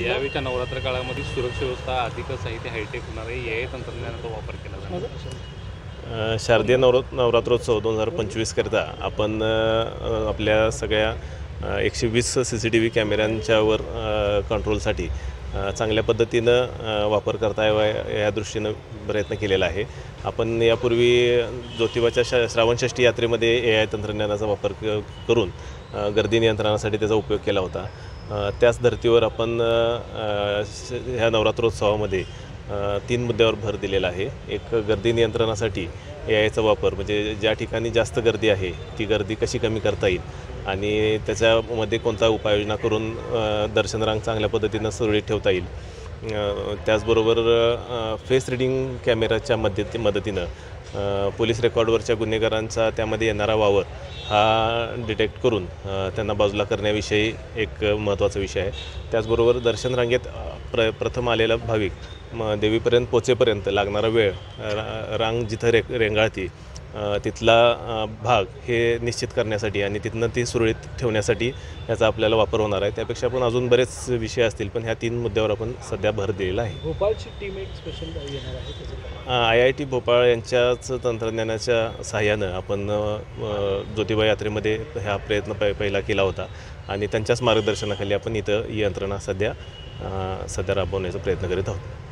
यावेळीच्या नवरात्र काळामध्ये सुरक्षा व्यवस्था अधिक साहित्य हायटेक होणार आहे, AI तंत्रज्ञानाचा वापर केला जाणार. शारदीय नवरात्रोत्सव 2025 करता आपण आपल्या सगळ्या 120 CCTV कॅमेऱ्यांच्यावर कंट्रोलसाठी चांगल्या पद्धतीनं वापर करता यावा या दृष्टीनं प्रयत्न केलेला आहे. आपण यापूर्वी ज्योतिबाच्या श्रावणषष्ठी यात्रेमध्ये AI तंत्रज्ञानाचा वापर करून गर्दी नियंत्रणासाठी त्याचा उपयोग केला होता. त्याच धर्तीवर आपण ह्या नवरात्रोत्सवामध्ये 3 मुद्द्यावर भर दिलेला आहे. एक, गर्दी नियंत्रणासाठी AIचा वापर, म्हणजे ज्या ठिकाणी जास्त गर्दी आहे ती गर्दी कशी कमी करता येईल आणि त्याच्यामध्ये कोणता उपाययोजना करून दर्शन रांग चांगल्या पद्धतीनं सुरळीत ठेवता येईल. त्याचबरोबर फेस रिडिंग कॅमेराच्या मदतीनं पोलीस रेकॉर्डवरच्या गुन्हेगारांचा त्यामध्ये येणारा वावर हा डिटेक्ट करून त्यांना बाजूला करण्याविषयी एक महत्त्वाचा विषय आहे. त्याचबरोबर दर्शन रांगेत प्रथम आलेला भाविक देवीपर्यंत पोचेपर्यंत लागणारा वेळ, रांग जिथं रेंगाळती तिथला भाग हे निश्चित करण्यासाठी आणि तिथनं ती सुरळीत ठेवण्यासाठी याचा आपल्याला वापर होणार आहे. त्यापेक्षा पण अजून बरेच विषय असतील, पण ह्या 3 मुद्द्यावर आपण सध्या भर दिलेला आहे. भोपाळची टीम एक स्पेशल येणार आहे. IIT भोपाळ यांच्याच तंत्रज्ञानाच्या सहाय्यानं आपण ज्योतिबा यात्रेमध्ये हा प्रयत्न पहिला केला होता आणि त्यांच्याच मार्गदर्शनाखाली आपण इथं ही यंत्रणा सध्या राबवण्याचा प्रयत्न करीत आहोत.